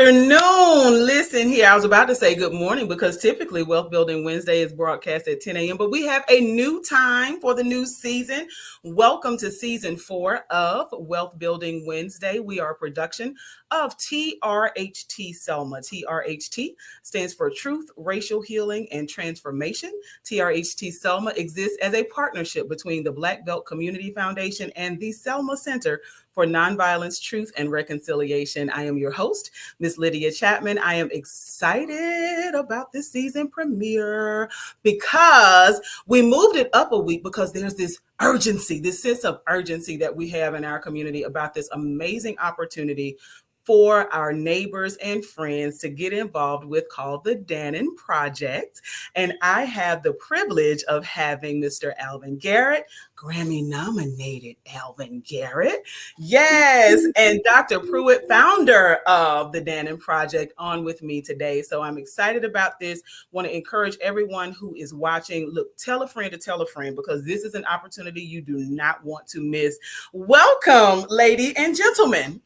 afternoon. Listen here, I was about to say good morning because typically Wealth Building Wednesday is broadcast at 10 a.m., but we have a new time for the new season. Welcome to season 4 of Wealth Building Wednesday. We are a production of TRHT Selma. TRHT stands for Truth, Racial Healing, and Transformation. TRHT Selma exists as a partnership between the Black Belt Community Foundation and the Selma Center for Nonviolence, Truth, and Reconciliation. I am your host, Miss Lydia Chapman. I am excited about this season premiere because we moved it up a week because there's this urgency, this sense of urgency that we have in our community about this amazing opportunity for our neighbors and friends to get involved with called the Dannon Project. And I have the privilege of having Mr. Alvin Garrett, Grammy nominated Alvin Garrett. Yes. And Dr. Pruitt, founder of the Dannon Project, on with me today. So I'm excited about this. Want to encourage everyone who is watching, look, tell a friend to tell a friend, because this is an opportunity you do not want to miss. Welcome, ladies and gentlemen.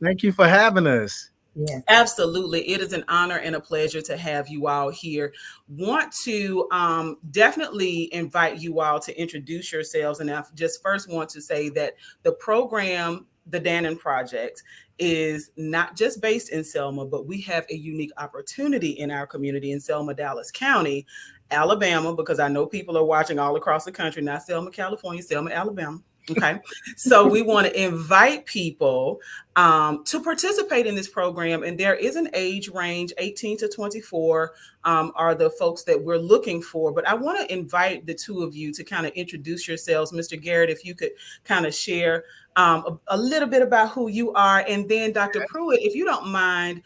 Thank you for having us. Yeah, absolutely. It is an honor and a pleasure to have you all here. Want to definitely invite you all to introduce yourselves. And I just first want to say that the program, the Dannon Project, is not just based in Selma, but we have a unique opportunity in our community in Selma, Dallas County, Alabama, because I know people are watching all across the country, not Selma, California, Selma, Alabama. Okay. So we want to invite people to participate in this program. And there is an age range, 18 to 24 are the folks that we're looking for. But I want to invite the two of you to kind of introduce yourselves. Mr. Garrett, if you could kind of share a little bit about who you are. And then Dr. Pruitt, if you don't mind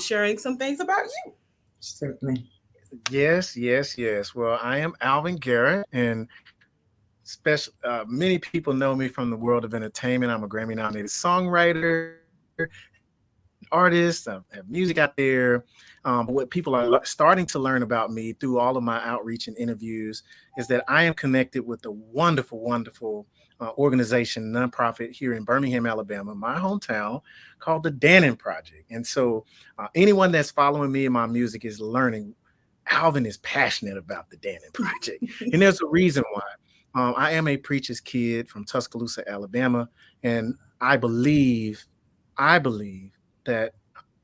sharing some things about you. Certainly. Yes. Well, I am Alvin Garrett, and many people know me from the world of entertainment. I'm a Grammy-nominated songwriter, artist. I have music out there. But what people are starting to learn about me through all of my outreach and interviews is that I am connected with a wonderful, wonderful organization, nonprofit here in Birmingham, Alabama, my hometown, called the Dannon Project. And so anyone that's following me and my music is learning Alvin is passionate about the Dannon Project. And there's a reason why. I am a preacher's kid from Tuscaloosa, Alabama, and I believe that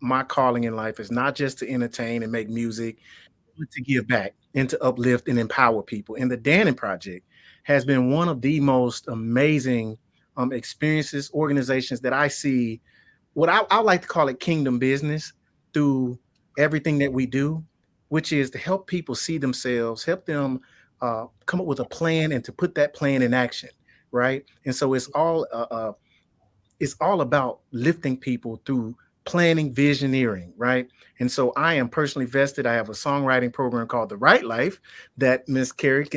my calling in life is not just to entertain and make music, but to give back and to uplift and empower people. And the Dannon Project has been one of the most amazing experiences, organizations that I see, what I like to call it kingdom business, through everything that we do, which is to help people see themselves, help them come up with a plan and to put that plan in action, right? And so it's all about lifting people through planning, visioneering, right? And so I am personally vested. I have a songwriting program called The Right Life that Miss Carrie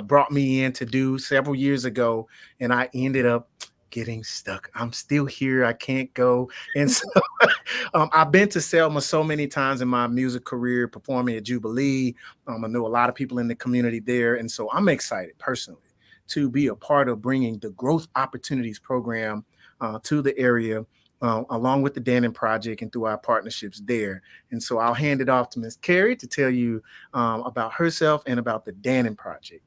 brought me in to do several years ago, and I ended up getting stuck. I'm still here. I can't go. And so I've been to Selma so many times in my music career, performing at Jubilee. I know a lot of people in the community there. And so I'm excited personally to be a part of bringing the Growth Opportunities Program to the area, along with the Dannon Project and through our partnerships there. And so I'll hand it off to Ms. Carrie to tell you about herself and about the Dannon Project.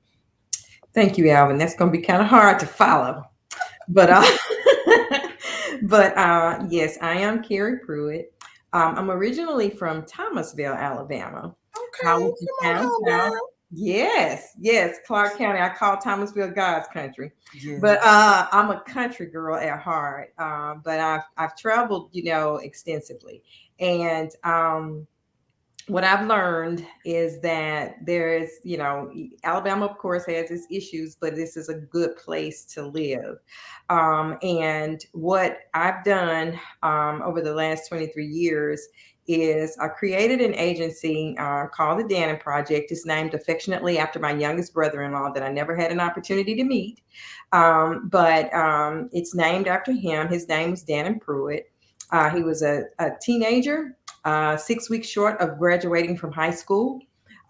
Thank you, Alvin. That's going to be kind of hard to follow. But yes, I am Carrie Pruitt. I'm originally from Thomasville, Alabama. Okay. Yes, Clark County. I call Thomasville God's country. Yes. But I'm a country girl at heart. But I've traveled, extensively. And what I've learned is that there's, Alabama, of course, has its issues, but this is a good place to live. And what I've done over the last 23 years is I created an agency called the Dannon Project. It's named affectionately after my youngest brother-in-law that I never had an opportunity to meet. But it's named after him. His name is Dannon Pruitt. He was a teenager, 6 weeks short of graduating from high school.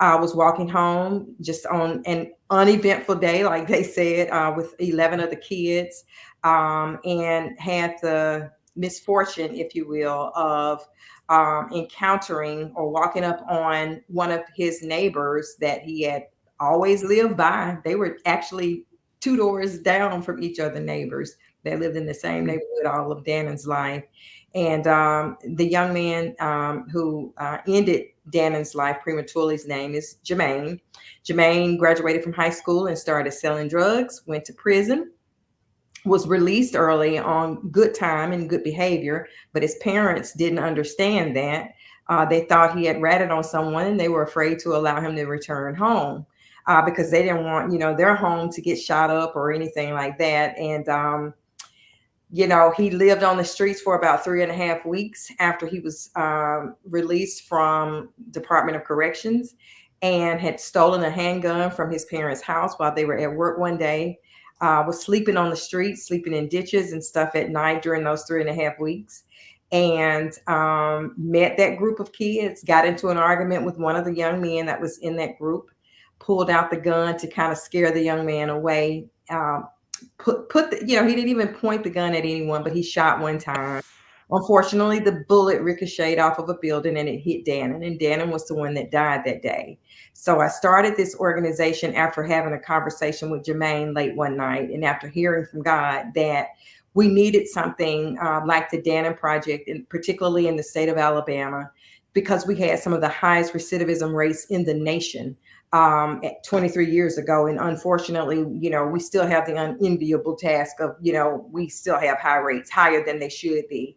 I was walking home just on an uneventful day, like they said, with 11 of the kids, and had the misfortune, if you will, of encountering or walking up on one of his neighbors that he had always lived by. They were actually two doors down from each other neighbors. They lived in the same neighborhood all of Dannon's life. And the young man who ended Dannon's life prematurely, his name is Jermaine. Jermaine graduated from high school and started selling drugs, went to prison, was released early on good time and good behavior, but his parents didn't understand that. They thought he had ratted on someone, and they were afraid to allow him to return home because they didn't want, their home to get shot up or anything like that. And he lived on the streets for about 3.5 weeks after he was released from Department of Corrections, and had stolen a handgun from his parents' house while they were at work one day. Was sleeping on the streets, sleeping in ditches and stuff at night during those 3.5 weeks, and met that group of kids, got into an argument with one of the young men that was in that group, pulled out the gun to kind of scare the young man away. He didn't even point the gun at anyone, but he shot one time. Unfortunately, the bullet ricocheted off of a building and it hit Dannon, and Dannon was the one that died that day. So I started this organization after having a conversation with Jermaine late one night, and after hearing from God that we needed something like the Dannon Project, and particularly in the state of Alabama, because we had some of the highest recidivism rates in the nation at 23 years ago. And unfortunately, we still have the unenviable task of, we still have high rates, higher than they should be.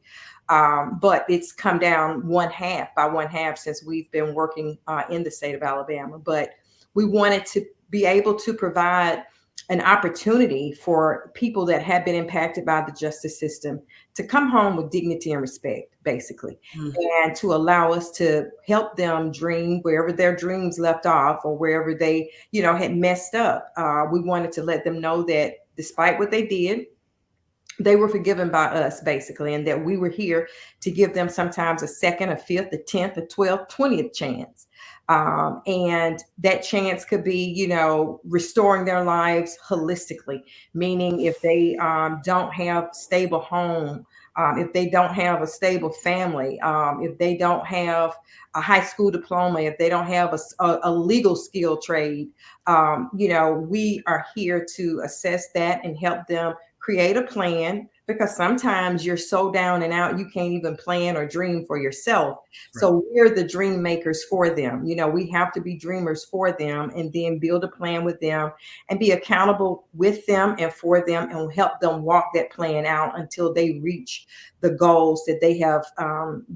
But it's come down by one half since we've been working in the state of Alabama. But we wanted to be able to provide an opportunity for people that have been impacted by the justice system to come home with dignity and respect, basically, and to allow us to help them dream wherever their dreams left off or wherever they, had messed up. We wanted to let them know that despite what they did, they were forgiven by us, basically, and that we were here to give them sometimes a second, a fifth, a 10th, a 12th, 20th chance. And that chance could be, restoring their lives holistically, meaning if they don't have stable home, if they don't have a stable family, if they don't have a high school diploma, if they don't have a legal skill trade, we are here to assess that and help them create a plan, because sometimes you're so down and out, you can't even plan or dream for yourself. Right. So we're the dream makers for them. We have to be dreamers for them, and then build a plan with them and be accountable with them and for them, and help them walk that plan out until they reach the goals that they have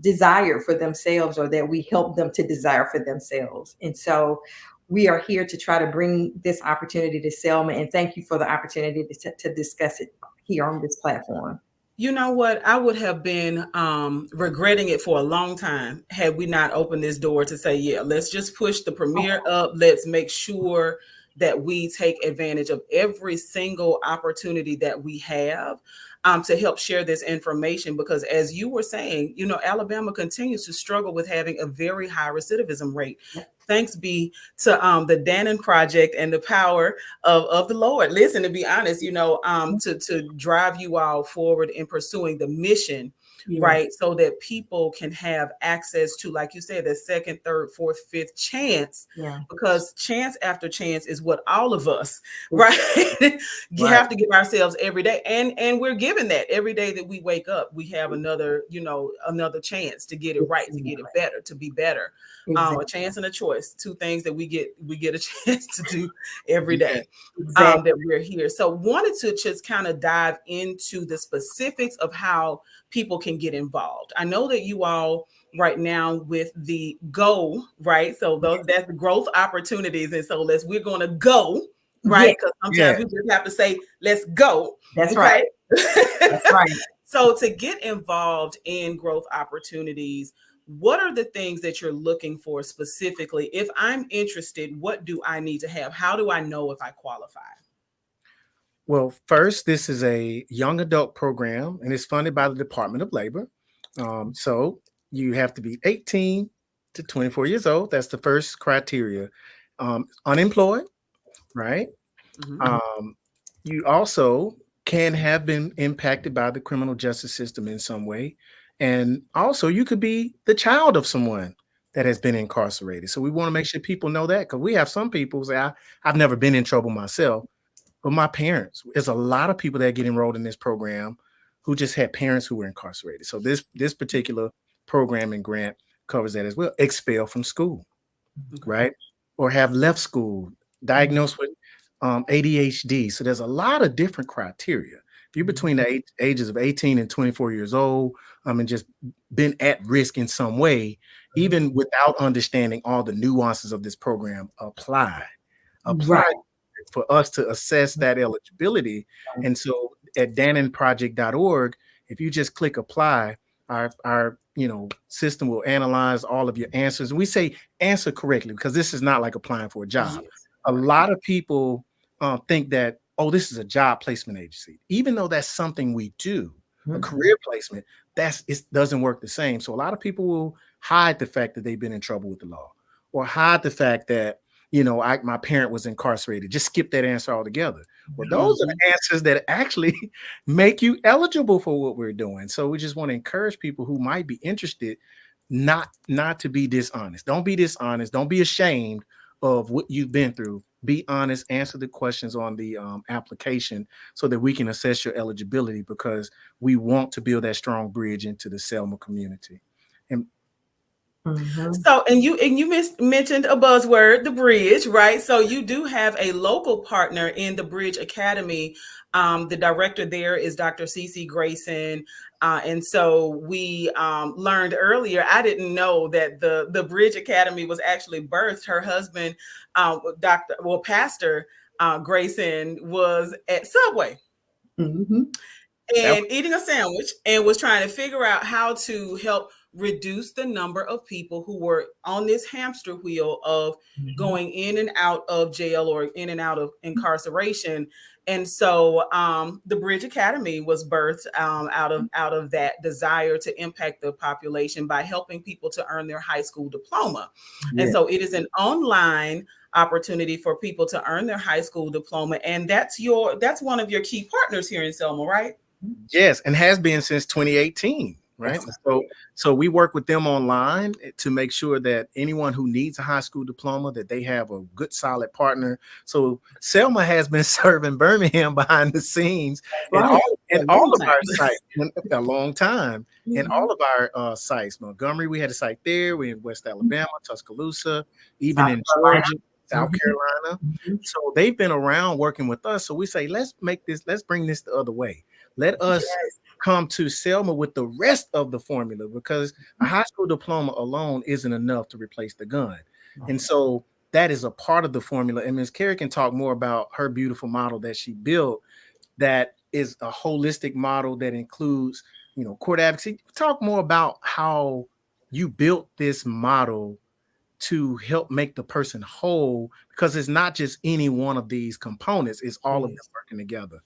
desired for themselves, or that we help them to desire for themselves. And so we are here to try to bring this opportunity to Selma, and thank you for the opportunity to discuss it here on this platform. You know what? I would have been regretting it for a long time had we not opened this door to say, yeah, let's just push the premiere up. Let's make sure that we take advantage of every single opportunity that we have to help share this information. Because as you were saying, Alabama continues to struggle with having a very high recidivism rate. Thanks be to the Dannon Project and the power of the Lord. Listen, to be honest, to drive you all forward in pursuing the mission, right? So that people can have access to, like you said, the second, third, fourth, fifth chance, because chance after chance is what all of us, right? Have to give ourselves every day. And we're given that every day that we wake up. We have another chance to get it right, to get it better, to be better. A chance and a choice, two things that we get a chance to do every day that we're here. So wanted to just kind of dive into the specifics of how people can get involved. I know that you all right now with the GO, right? So that's the growth opportunities. And so we're going to go, right? Because sometimes we just have to say, let's go. That's right. That's right. So to get involved in growth opportunities, what are the things that you're looking for specifically? If I'm interested, what do I need to have? How do I know if I qualify? Well, first, this is a young adult program, and it's funded by the Department of Labor. So you have to be 18 to 24 years old. That's the first criteria. Unemployed, right? You also can have been impacted by the criminal justice system in some way. And also, you could be the child of someone that has been incarcerated. So we want to make sure people know that, because we have some people say, I've never been in trouble myself, but my parents, there's a lot of people that get enrolled in this program who just had parents who were incarcerated. So this particular program and grant covers that as well. Expel from school, right? Or have left school, diagnosed with ADHD. So there's a lot of different criteria. If you're between the ages of 18 and 24 years old, and just been at risk in some way, even without understanding all the nuances of this program, apply Right. for us to assess that eligibility. And so at dannonproject.org, if you just click apply, our system will analyze all of your answers. We say answer correctly, because this is not like applying for a job. Yes. A lot of people think that, oh, this is a job placement agency, even though that's something we do, a career placement. It doesn't work the same. So a lot of people will hide the fact that they've been in trouble with the law, or hide the fact that my parent was incarcerated. Just skip that answer altogether. Well, those are the answers that actually make you eligible for what we're doing. So we just want to encourage people who might be interested not to be dishonest. Don't be dishonest. Don't be ashamed of what you've been through. Be honest. Answer the questions on the application so that we can assess your eligibility, because we want to build that strong bridge into the Selma community. And So, and you mentioned a buzzword, the bridge, right? So you do have a local partner in the Bridge Academy. The director there is Dr. Cece Grayson. And so we learned earlier, I didn't know that the Bridge Academy was actually birthed. Her husband, Pastor Grayson, was at Subway. And eating a sandwich, and was trying to figure out how to help reduce the number of people who were on this hamster wheel of going in and out of jail or in and out of incarceration. And so the Bridge Academy was birthed out of that desire to impact the population by helping people to earn their high school diploma. And so it is an online opportunity for people to earn their high school diploma. And that's one of your key partners here in Selma, right? Yes, and has been since 2018, right? So we work with them online to make sure that anyone who needs a high school diploma, that they have a good, solid partner. So Selma has been serving Birmingham behind the scenes and all of our sites a long time. And all of our sites, Montgomery, we had a site there. We're in West Alabama, Tuscaloosa, even in Georgia, South Carolina. So they've been around working with us. So we say, let's bring this the other way. Let us come to Selma with the rest of the formula, because a high school diploma alone isn't enough to replace the gun. And so that is a part of the formula. And Ms. Carey can talk more about her beautiful model that she built, that is a holistic model that includes, court advocacy. Talk more about how you built this model to help make the person whole, because it's not just any one of these components, it's all of them working together.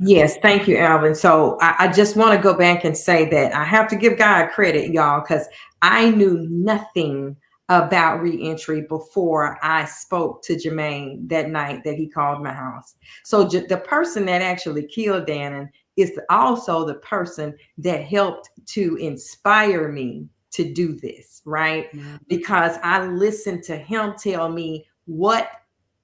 Yes, thank you, Alvin. So I just want to go back and say that I have to give God credit, y'all, because I knew nothing about reentry before I spoke to Jermaine that night that he called my house. So the person that actually killed Dannon is also the person that helped to inspire me to do this, right? Because I listened to him tell me what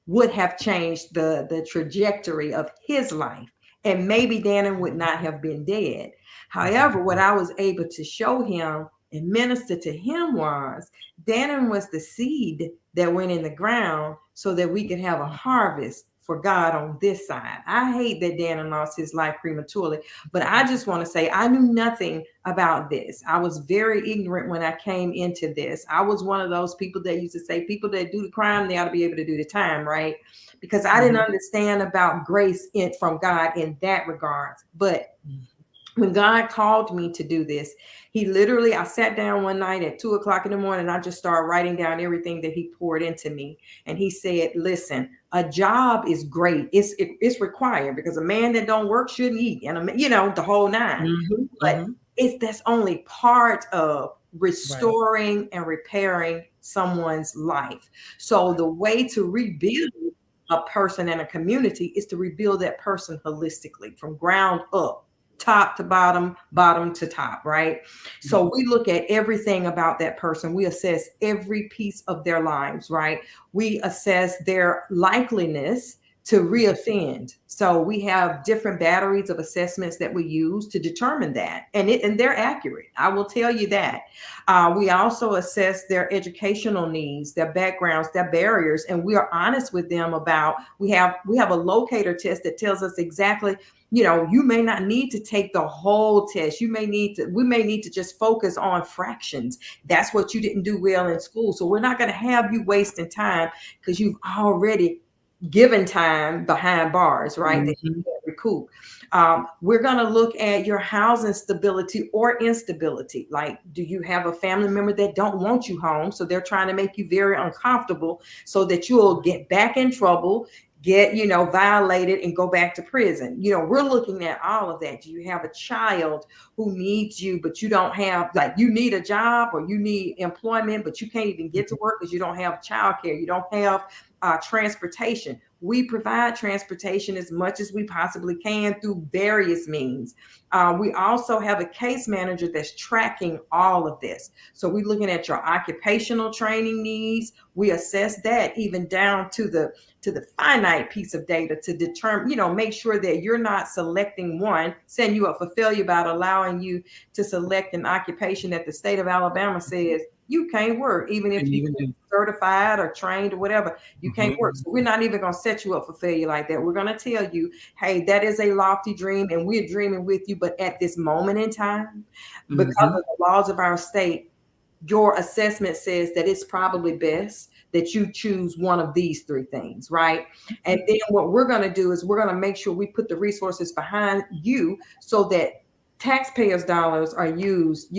would have changed the trajectory of his life. And maybe Dannon would not have been dead. However, what I was able to show him and minister to him was Dannon was the seed that went in the ground so that we could have a harvest for God on this side. I hate that Dannon lost his life prematurely, but I just want to say I knew nothing about this. I was very ignorant when I came into this. I was one of those people that used to say people that do the crime, they ought to be able to do the time, right? Because I didn't understand about grace from God in that regard. But when God called me to do this, I sat down one night at 2:00 in the morning, and I just started writing down everything that he poured into me. And he said, listen, a job is great. It's required, because a man that don't work shouldn't eat, and the whole nine. But that's only part of restoring and repairing someone's life. So the way to rebuild a person and a community is to rebuild that person holistically from ground up, top to bottom, bottom to top, right? So we look at everything about that person. We assess every piece of their lives, right? We assess their likeliness to reoffend. So we have different batteries of assessments that we use to determine that, and they're accurate. I will tell you that. We also assess their educational needs, their backgrounds, their barriers, and we are honest with them about. We have a locator test that tells us exactly. You may not need to take the whole test. We may need to just focus on fractions. That's what you didn't do well in school. So we're not going to have you wasting time because you've already given time behind bars, right? That you can't recoup. We're going to look at your housing stability or instability. Like, do you have a family member that don't want you home? So they're trying to make you very uncomfortable so that you'll get back in trouble, get violated, and go back to prison. We're looking at all of that. Do you have a child who needs you, but you don't have, like, you need a job or you need employment, but you can't even get to work because you don't have childcare, you don't have transportation? We provide transportation as much as we possibly can through various means. We also have a case manager that's tracking all of this. So we're looking at your occupational training needs. We assess that even down to the finite piece of data to determine, make sure that you're not selecting one, setting you up for failure about allowing you to select an occupation that the state of Alabama says you can't work, even if you're certified or trained or whatever, you can't work. So we're not even going to set you up for failure like that. We're going to tell you, hey, that is a lofty dream and we're dreaming with you. But at this moment in time, because of the laws of our state, your assessment says that it's probably best that you choose one of these three things, right? And then what we're going to do is we're going to make sure we put the resources behind you so that taxpayers' dollars are used,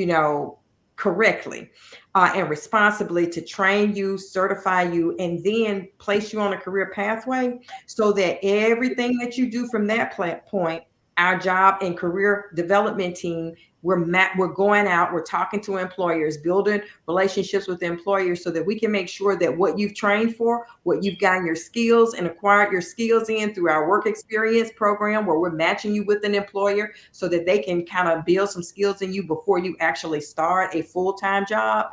correctly and responsibly to train you, certify you, and then place you on a career pathway so that everything that you do from that point, our job and career development team, we're going out, we're talking to employers, building relationships with employers so that we can make sure that what you've trained for, what you've gotten your skills and acquired your skills in through our work experience program, where we're matching you with an employer so that they can kind of build some skills in you before you actually start a full-time job.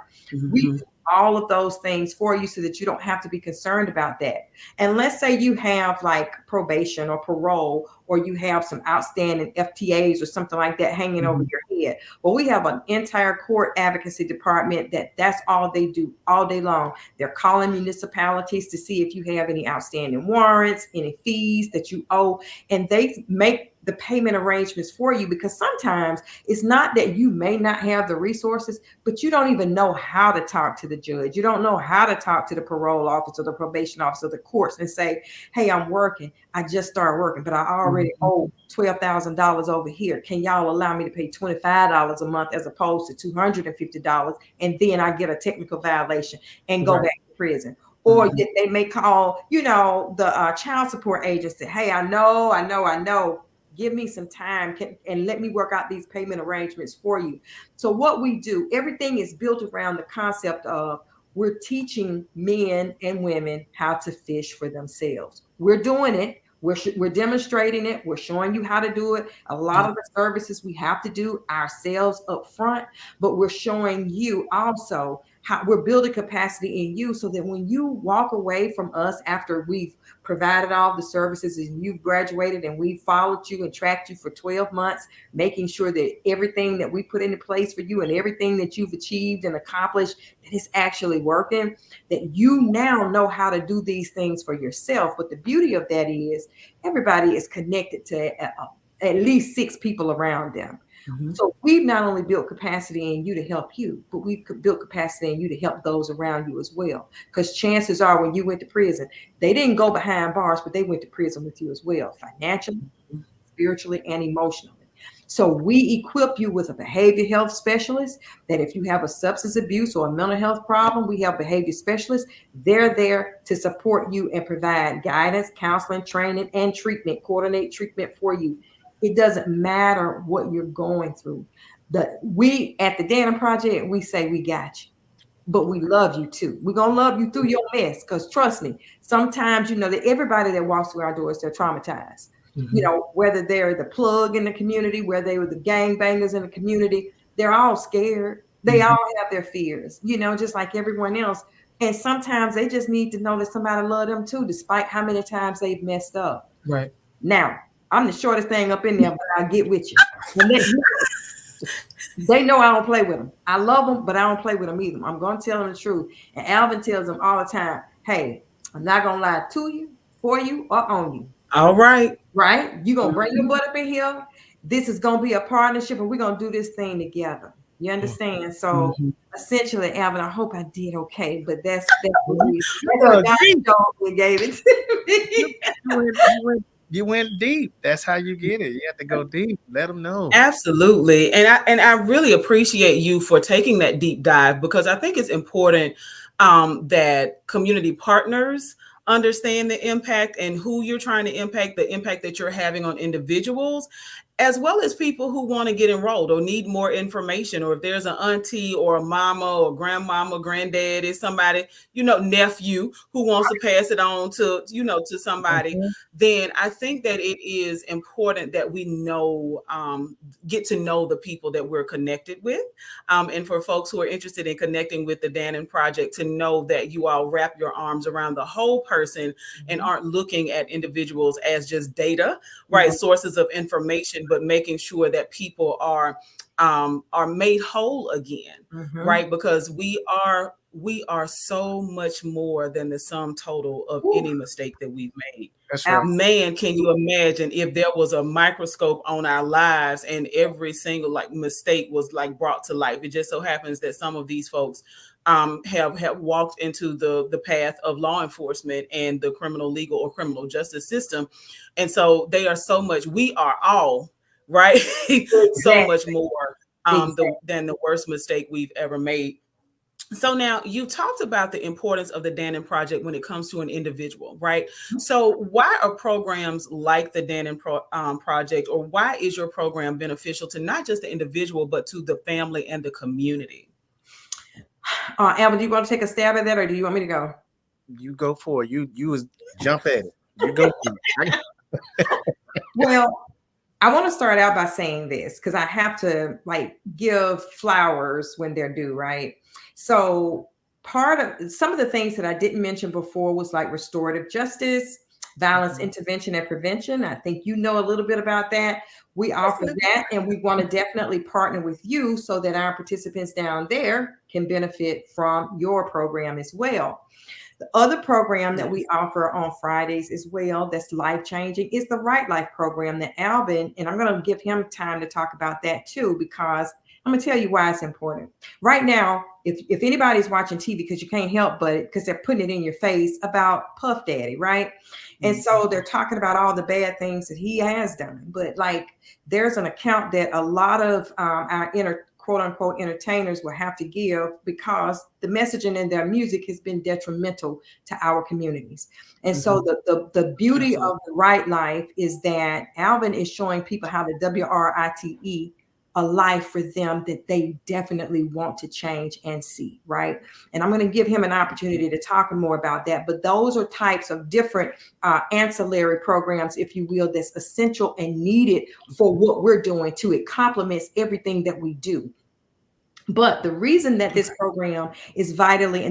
We do all of those things for you so that you don't have to be concerned about that. And let's say you have like probation or parole, or you have some outstanding FTAs or something like that hanging over your head. Well, we have an entire court advocacy department that's all they do all day long. They're calling municipalities to see if you have any outstanding warrants, any fees that you owe, and they make the payment arrangements for you, because sometimes it's not that you may not have the resources, but you don't even know how to talk to the judge. You don't know how to talk to the parole officer, the probation officer, the courts, and say, hey, I'm working. I just started working, but I already owe $12,000 over here. Can y'all allow me to pay $25 a month as opposed to $250? And then I get a technical violation and go back to prison. Or they may call, the child support agency. Hey, I know. Give me some time and let me work out these payment arrangements for you. So what we do, everything is built around the concept of we're teaching men and women how to fish for themselves. We're doing it. We're demonstrating it. We're showing you how to do it. A lot of the services we have to do ourselves up front, but we're showing you also how we're building capacity in you so that when you walk away from us after we've provided all the services and you've graduated and we followed you and tracked you for 12 months, making sure that everything that we put into place for you and everything that you've achieved and accomplished, that it's actually working, that you now know how to do these things for yourself. But the beauty of that is everybody is connected to at least 6 people around them. So we've not only built capacity in you to help you, but we've built capacity in you to help those around you as well. Because chances are when you went to prison, they didn't go behind bars, but they went to prison with you as well, financially, spiritually, and emotionally. So we equip you with a behavior health specialist that if you have a substance abuse or a mental health problem, we have behavior specialists. They're there to support you and provide guidance, counseling, training, and treatment, coordinate treatment for you. It doesn't matter what you're going through. We at the Dannon Project, we say we got you. but we love you too. We're gonna love you through your mess. Because trust me, sometimes that everybody that walks through our doors, they're traumatized. Whether they're the plug in the community, whether they were the gangbangers in the community, they're all scared. They all have their fears, just like everyone else. And sometimes they just need to know that somebody love them too, despite how many times they've messed up. Right. Now, I'm the shortest thing up in there, but I get with you. And they know I don't play with them. I love them, but I don't play with them either. I'm going to tell them the truth. And Alvin tells them all the time, hey, I'm not going to lie to you, for you, or on you. All right. Right? You're going to bring your butt up in here. This is going to be a partnership, and we're going to do this thing together. You understand? So essentially, Alvin, I hope I did okay, but that's what God gave it to me. You went deep. That's how you get it. You have to go deep. Let them know. Absolutely. And I really appreciate you for taking that deep dive, because I think it's important that community partners understand the impact and who you're trying to impact, the impact that you're having on individuals, as well as people who want to get enrolled or need more information, or if there's an auntie or a mama or grandmama, granddaddy, somebody, nephew who wants to pass it on to, to somebody, then I think that it is important that we know, get to know the people that we're connected with. And for folks who are interested in connecting with the Dannon Project, to know that you all wrap your arms around the whole person and aren't looking at individuals as just data, right? Sources of information, but making sure that people are made whole again, right? Because we are so much more than the sum total of any mistake that we've made. That's right. Man, can you imagine if there was a microscope on our lives and every single mistake was brought to life? It just so happens that some of these folks have walked into the path of law enforcement and the criminal legal or criminal justice system. And so they are so much, we are all, right? So much more than the worst mistake we've ever made. So now you talked about the importance of the Dannon Project when it comes to an individual, right? So why are programs like the Dannon Project, or why is your program beneficial to not just the individual, but to the family and the community? Alvin, do you want to take a stab at that, or do you want me to go? You go for it. You was jump at it. You go for it. Well, I want to start out by saying this, because I have to give flowers when they're due, right? So part of some of the things that I didn't mention before was restorative justice, violence intervention and prevention. I think a little bit about that. We offer that, and we want to definitely partner with you so that our participants down there can benefit from your program as well. The other program that we offer on Fridays as well, that's life-changing, is the Right Life program that Alvin, and I'm going to give him time to talk about that too, because I'm going to tell you why it's important. Right now, if anybody's watching TV, because you can't help but because they're putting it in your face about Puff Daddy, right? And so they're talking about all the bad things that he has done. But there's an account that a lot of our quote unquote entertainers will have to give, because the messaging in their music has been detrimental to our communities. And so the beauty of the Right Life is that Alvin is showing people how to WRITE a life for them that they definitely want to change and see, right? And I'm going to give him an opportunity to talk more about that. But those are types of different ancillary programs, if you will, that's essential and needed for what we're doing too. It complements everything that we do. But the reason that this program is vitally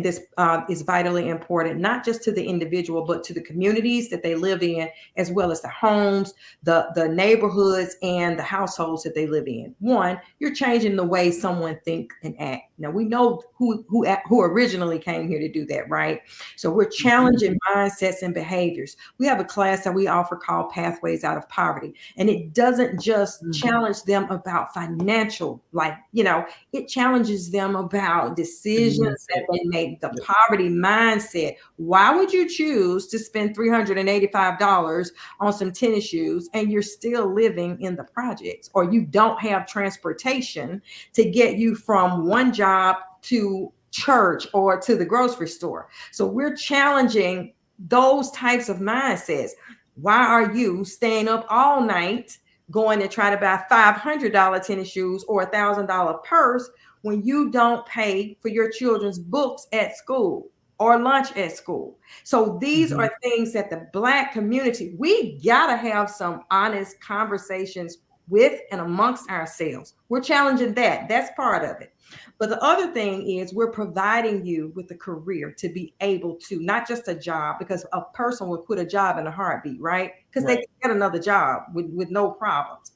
important, not just to the individual, but to the communities that they live in, as well as the homes, the neighborhoods, and the households that they live in. One, you're changing the way someone think and act. Now, we know who originally came here to do that, right? So we're challenging mindsets and behaviors. We have a class that we offer called Pathways Out of Poverty, and it doesn't just challenge them about financial, it challenges them about decisions that they make, the poverty mindset. Why would you choose to spend $385 on some tennis shoes and you're still living in the projects, or you don't have transportation to get you from one job to church or to the grocery store? So we're challenging those types of mindsets. Why are you staying up all night going to try to buy $500 tennis shoes or $1,000 purse when you don't pay for your children's books at school or lunch at school. So these are things that the Black community, we got to have some honest conversations with and amongst ourselves. We're challenging that. That's part of it. But the other thing is we're providing you with a career to be able to, not just a job, because a person would quit a job in a heartbeat, right? Because they can get another job with no problems.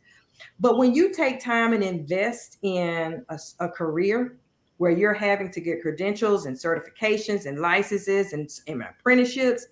But when you take time and invest in a career where you're having to get credentials and certifications and licenses and apprenticeships,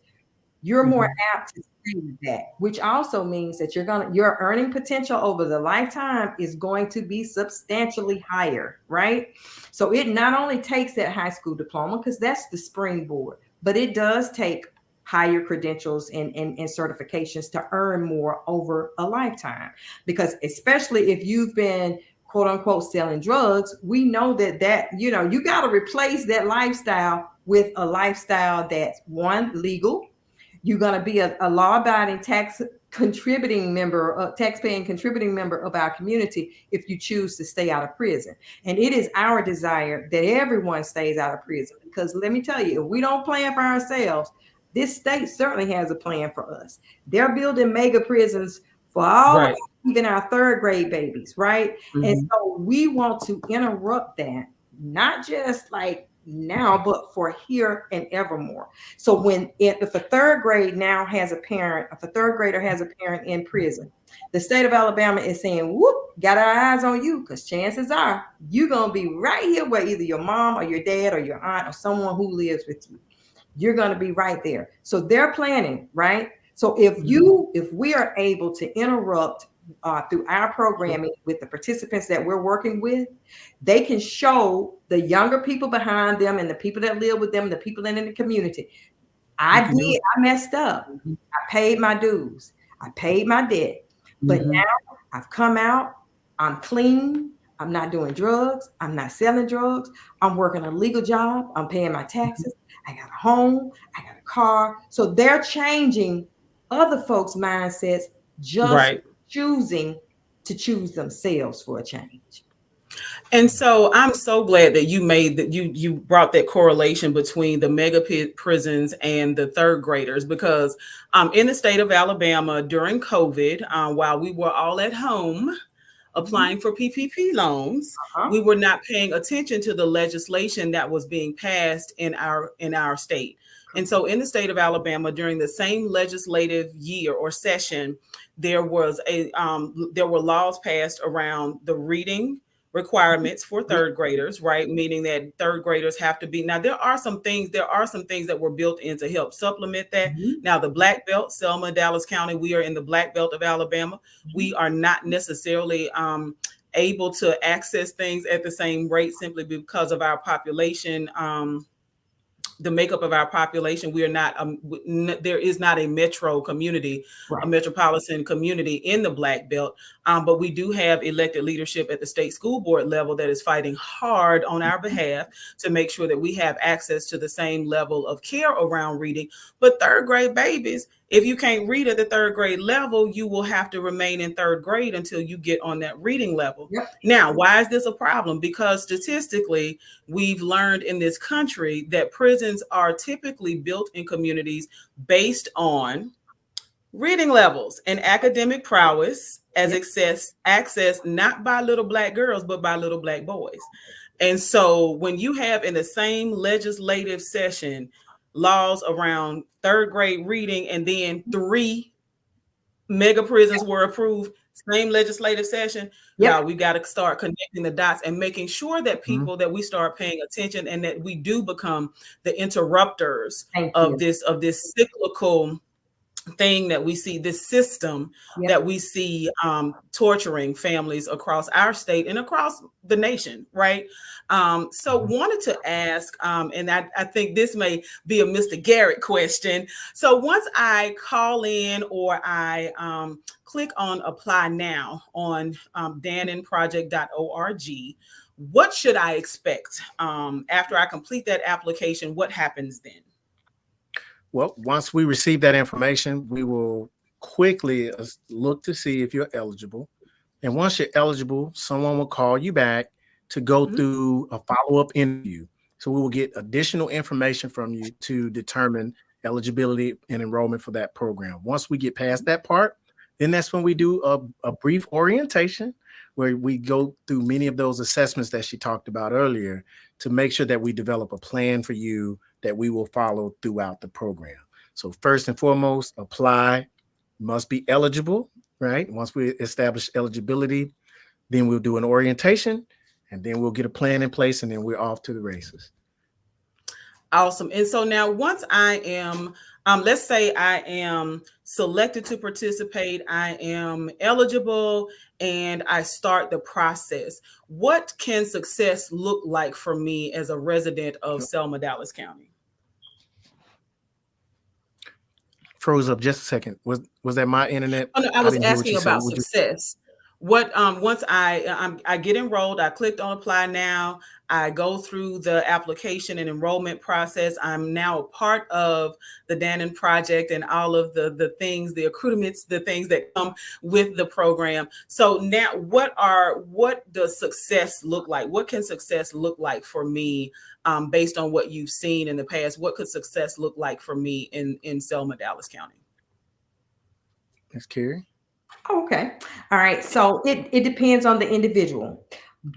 you're more apt to stay with that, which also means that your earning potential over the lifetime is going to be substantially higher, right? So it not only takes that high school diploma, because that's the springboard, but it does take higher credentials and certifications to earn more over a lifetime. Because especially if you've been quote unquote selling drugs, we know that you got to replace that lifestyle with a lifestyle that's one, legal. You're going to be a law-abiding tax-paying contributing member of our community if you choose to stay out of prison. And it is our desire that everyone stays out of prison, because let me tell you, if we don't plan for ourselves, this state certainly has a plan for us. They're building mega prisons for all, even our third grade babies, right? And so we want to interrupt that, not just like now, but for here and evermore. So if a third grade now has a parent, if a third grader has a parent in prison, the state of Alabama is saying, whoop, got our eyes on you, because chances are you're going to be right here where either your mom or your dad or your aunt or someone who lives with you. You're going to be right there. So they're planning, right? So if we are able to interrupt through our programming with the participants that we're working with, they can show the younger people behind them and the people that live with them, the people in the community, I messed up. I paid my dues. I paid my debt. But now I've come out. I'm clean. I'm not doing drugs. I'm not selling drugs. I'm working a legal job. I'm paying my taxes. I got a home. I got a car. So they're changing other folks' mindsets, just choosing to choose themselves for a change. And so I'm so glad that you brought that correlation between the mega prisons and the third graders, because in the state of Alabama during COVID, while we were all at home applying for PPP loans, we were not paying attention to the legislation that was being passed in our state. And so in the state of Alabama during the same legislative year or session, there were laws passed around the reading requirements for third graders, right? Meaning that third graders have to be, now there are some things that were built in to help supplement that. Now the Black Belt, Selma, Dallas County, we are in the Black Belt of Alabama. We are not necessarily able to access things at the same rate simply because of our population. The makeup of our population, we are not, there is not a metro community, a metropolitan community in the Black Belt, but we do have elected leadership at the state school board level that is fighting hard on our behalf to make sure that we have access to the same level of care around reading. But third grade babies, if you can't read at the third grade level, you will have to remain in third grade until you get on that reading level. Now, why is this a problem? Because statistically, we've learned in this country that prisons are typically built in communities based on reading levels and academic prowess as accessed not by little Black girls, but by little Black boys. And so when you have in the same legislative session laws around third grade reading, and then 3 mega prisons were approved, same legislative session, now we got to start connecting the dots and making sure that people that we start paying attention and that we do become the interrupters of this cyclical thing that we see, this system that we see torturing families across our state and across the nation, right? So wanted to ask, and I think this may be a Mr. Garrett question. So once I call in or I click on apply now on dannonproject.org, what should I expect after I complete that application? What happens then? Well, once we receive that information, we will quickly look to see if you're eligible. And once you're eligible, someone will call you back to go Mhm. through a follow-up interview. So we will get additional information from you to determine eligibility and enrollment for that program. Once we get past that part, then that's when we do a brief orientation where we go through many of those assessments that she talked about earlier to make sure that we develop a plan for you that we will follow throughout the program. So first and foremost, apply, must be eligible, right? Once we establish eligibility, then we'll do an orientation, and then we'll get a plan in place, and then we're off to the races. Awesome. And so now, once I am, let's say I am selected to participate, I am eligible, and I start the process. What can success look like for me as a resident of Selma, Dallas County? Froze up just a second. Was that my internet? Oh, no, I I was didn't hear what asking you said. about Would you? success. What once I get enrolled, I clicked on apply now. I go through the application and enrollment process. I'm now a part of the Dannon Project and all of the things, the accoutrements, the things that come with the program. So now, what does success look like? What can success look like for me, based on what you've seen in the past? What could success look like for me in Selma, Dallas County? Ms. Carrie? Okay. All right. So it depends on the individual.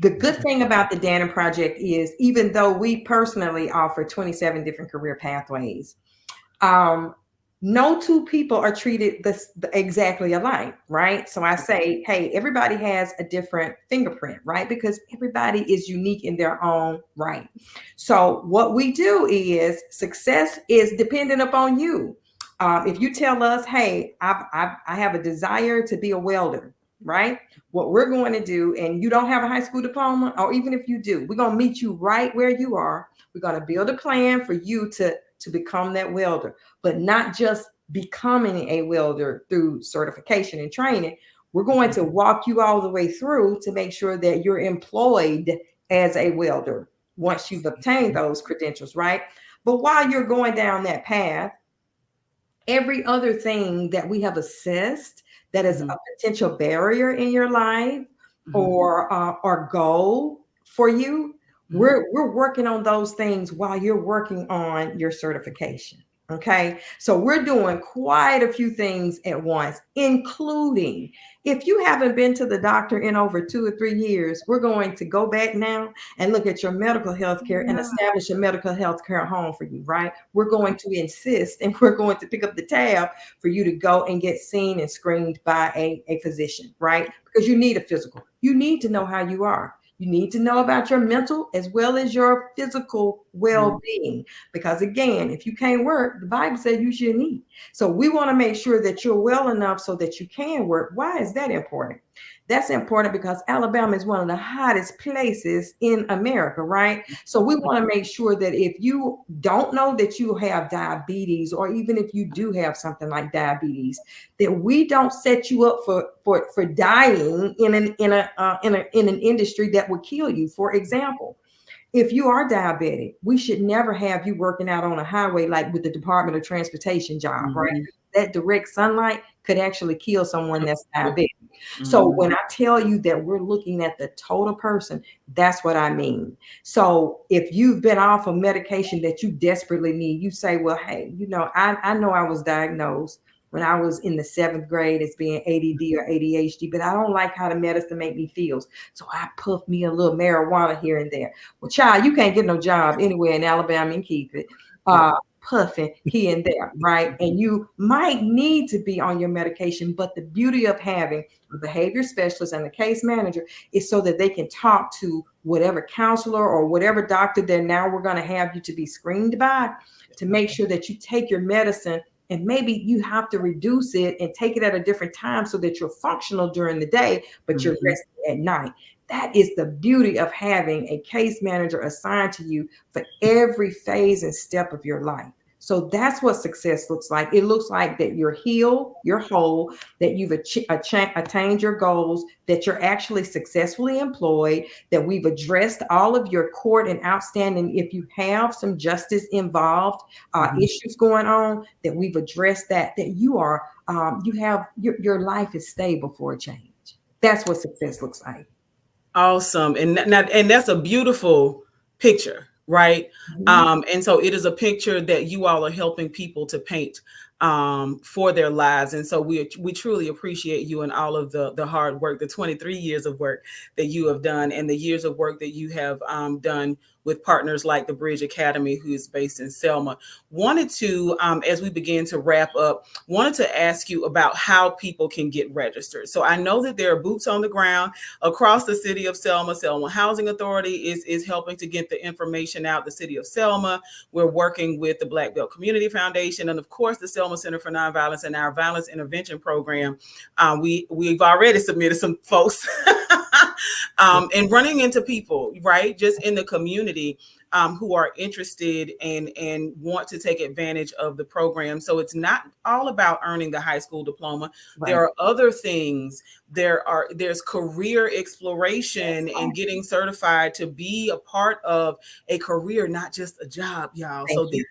The good thing about the Dannon Project is even though we personally offer 27 different career pathways, um, no two people are treated exactly alike, right? So I say, hey, everybody has a different fingerprint, right? Because everybody is unique in their own right. So what we do is success is dependent upon you. If you tell us, hey, I have a desire to be a welder, right? What we're going to do, and you don't have a high school diploma, or even if you do, we're going to meet you right where you are. We're going to build a plan for you to become that welder, but not just becoming a welder through certification and training. We're going to walk you all the way through to make sure that you're employed as a welder once you've obtained those credentials, right? But while you're going down that path, every other thing that we have assessed that is a potential barrier in your life or goal for you, we're working on those things while you're working on your certification. Okay, so we're doing quite a few things at once, including if you haven't been to the doctor in over 2 or 3 years, we're going to go back now and look at your medical health care and establish a medical health care home for you, right? We're going to insist and we're going to pick up the tab for you to go and get seen and screened by a physician, right? Because you need a physical. You need to know how you are. You need to know about your mental as well as your physical well-being. Because again, if you can't work, the Bible said you shouldn't eat. So we want to make sure that you're well enough so that you can work. Why is that important? That's important because Alabama is one of the hottest places in America, right? So we want to make sure that if you don't know that you have diabetes, or even if you do have something like diabetes, that we don't set you up for dying in an industry that would kill you. For example, if you are diabetic, we should never have you working out on a highway like with the Department of Transportation job, right? That direct sunlight could actually kill someone that's diabetic. So when I tell you that we're looking at the total person, that's what I mean. So if you've been off a medication that you desperately need, you say, well, hey, I know I was diagnosed when I was in the 7th grade as being ADD or ADHD, but I don't like how the medicine make me feel. So I puff me a little marijuana here and there. Well, child, you can't get no job anywhere in Alabama and keep it. Puffing here and there, right? And you might need to be on your medication, but the beauty of having a behavior specialist and a case manager is so that they can talk to whatever counselor or whatever doctor that now we're going to have you to be screened by to make sure that you take your medicine, and maybe you have to reduce it and take it at a different time so that you're functional during the day, but you're rested at night. That is the beauty of having a case manager assigned to you for every phase and step of your life. So that's what success looks like. It looks like that you're healed, you're whole, that you've attained your goals, that you're actually successfully employed, that we've addressed all of your court and outstanding, if you have some justice involved issues going on, that we've addressed that you are, you have, your life is stable for a change. That's what success looks like. Awesome. And that's a beautiful picture, right? Mhm. And so it is a picture that you all are helping people to paint for their lives. And so we truly appreciate you and all of the hard work, the 23 years of work that you have done, and the years of work that you have done with partners like the Bridge Academy, who's based in Selma. Wanted to, as we begin to wrap up, wanted to ask you about how people can get registered. So I know that there are boots on the ground across the city of Selma. Selma Housing Authority is helping to get the information out. The city of Selma, we're working with the Black Belt Community Foundation, and of course the Selma Center for Nonviolence and our Violence Intervention Program. We've already submitted some folks, and running into people right just in the community who are interested and want to take advantage of the program. So it's not all about earning the high school diploma. Right. There are other things. There's career exploration and getting certified to be a part of a career, not just a job, y'all. Thank So you. the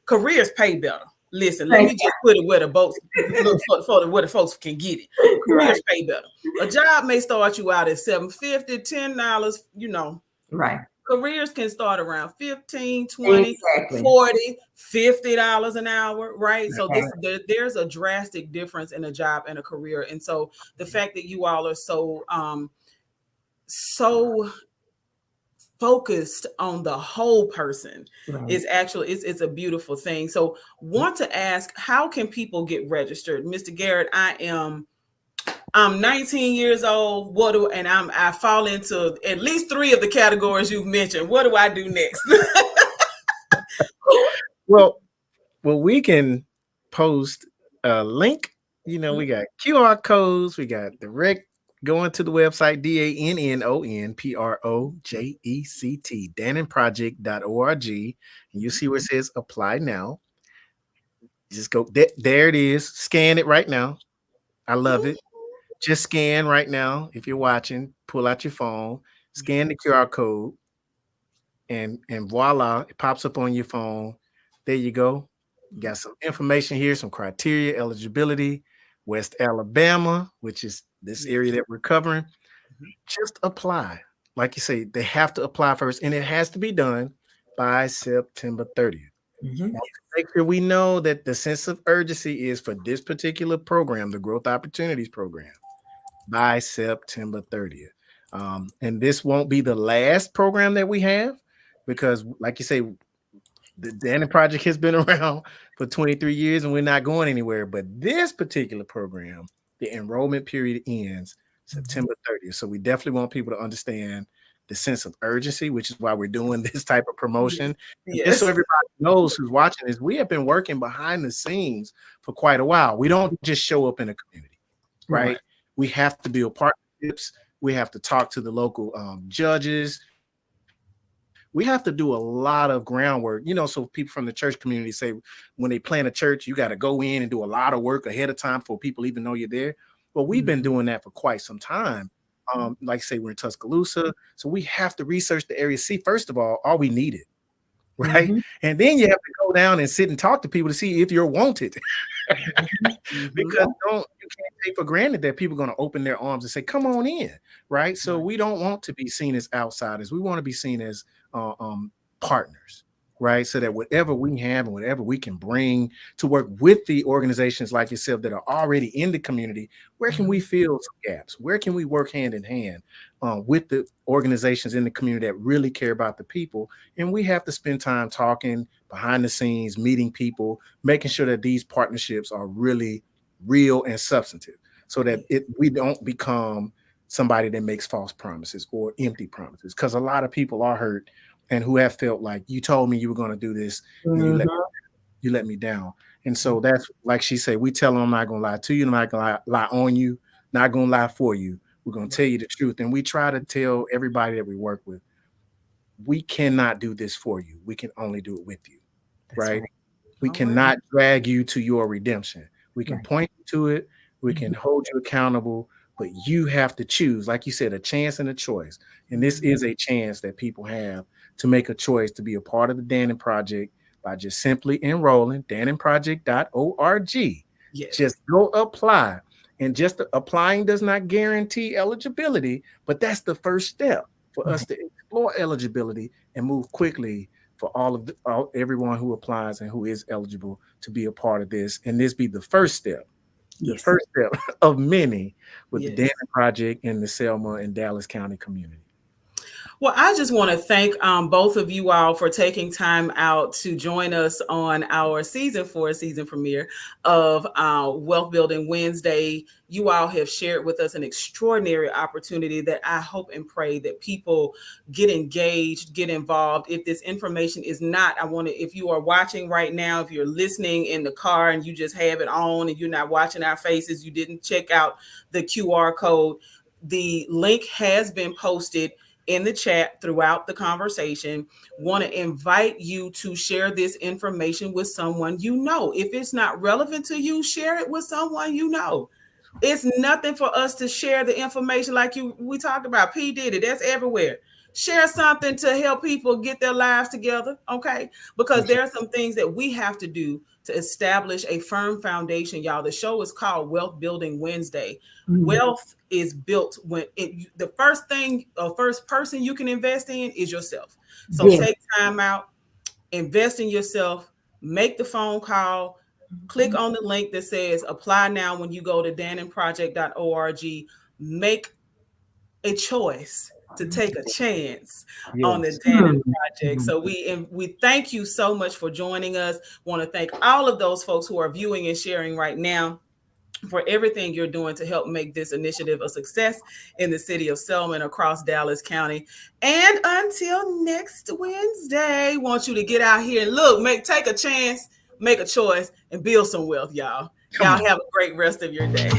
careers pay better. Listen, let Thank me just put it where the boats where the folks can get it. you. Right. Careers pay better. A job may start you out at $7.50, $10, Right. careers can start around 15, 20, Exactly. 40, $50 an hour, right? So Okay. there's a drastic difference in a job and a career. And so the fact that you all are so focused on the whole person Right. is actually it's a beautiful thing. So want to ask, how can people get registered? Mr. Garrett, I'm 19 years old. I fall into at least 3 of the categories you've mentioned. What do I do next? Well, we can post a link. We got QR codes. We got direct going to the website, DannonProject, DannonProject.org. And you see where it says apply now. Just go there it is. Scan it right now. I love it. Just scan right now. If you're watching, pull out your phone, scan the QR code, and voila, it pops up on your phone. There you go. You got some information here, some criteria, eligibility, West Alabama, which is this area that we're covering. Just apply. Like you say, they have to apply first, and it has to be done by September 30th. Mhm. Make sure we know that the sense of urgency is for this particular program, the Growth Opportunities Program, by September 30th. And this won't be the last program that we have, because, like you say, the Dannon Project has been around for 23 years and we're not going anywhere. But this particular program, the enrollment period ends September 30th. So we definitely want people to understand the sense of urgency, which is why we're doing this type of promotion. And just so Yes. everybody knows who's watching this, we have been working behind the scenes for quite a while. We don't just show up in a community, right? Right. We have to build partnerships. We have to talk to the local judges. We have to do a lot of groundwork, so people from the church community say when they plan a church, you got to go in and do a lot of work ahead of time before people even know you're there. Well, we've been doing that for quite some time. Like I say, we're in Tuscaloosa, so we have to research the area, see, first of all we needed, right? Mhm. And then you have to go down and sit and talk to people to see if you're wanted. Because you can't take for granted that people are going to open their arms and say, come on in, right? So we don't want to be seen as outsiders. We want to be seen as partners, right? So that whatever we have and whatever we can bring to work with the organizations like yourself that are already in the community, where can we fill some gaps? Where can we work hand in hand with the organizations in the community that really care about the people? And we have to spend time talking behind the scenes, meeting people, making sure that these partnerships are really real and substantive, so that we don't become somebody that makes false promises or empty promises. Because a lot of people are hurt and who have felt like, you told me you were going to do this and you let me down. And so that's, like she said, we tell them, I'm not going to lie to you, I'm not going to lie on you, not going to lie for you. We're going to tell you the truth. And we try to tell everybody that we work with, we cannot do this for you. We can only do it with you, right? We cannot drag you to your redemption. We can point you to it. We can hold you accountable, but you have to choose. Like you said, a chance and a choice. And this is a chance that people have to make a choice to be a part of the Dannon Project by just simply enrolling, DannonProject.org. Yes. Just go apply. And just applying does not guarantee eligibility, but that's the first step for us to explore eligibility and move quickly for everyone who applies and who is eligible to be a part of this. And this be the first step, Yes. of many with the Yes. Dannon Project in the Selma and Dallas County community. Well, I just want to thank both of you all for taking time out to join us on our season 4 season premiere of Wealth Building Wednesday. You all have shared with us an extraordinary opportunity that I hope and pray that people get engaged, get involved. If this information is not, if you are watching right now, if you're listening in the car and you just have it on and you're not watching our faces, you didn't check out the QR code, the link has been posted in the chat throughout the conversation. Want to invite you to share this information with someone you know. If it's not relevant to you, share it with someone you know. It's nothing for us to share the information like we talked about. P. Diddy, that's everywhere. Share something to help people get their lives together, okay? Because there are some things that we have to do to establish a firm foundation, y'all. The show is called Wealth Building Wednesday. Wealth is built when the first person you can invest in is yourself. So take time out, invest in yourself, make the phone call, click on the link that says apply now when you go to dannonproject.org. Make a choice to take a chance on the Dannon Project. So we thank you so much for joining us. Want to thank all of those folks who are viewing and sharing right now for everything you're doing to help make this initiative a success in the city of Selma and across Dallas County. And until next Wednesday, want you to get out here and look, take a chance, make a choice, and build some wealth, y'all. Y'all have a great rest of your day.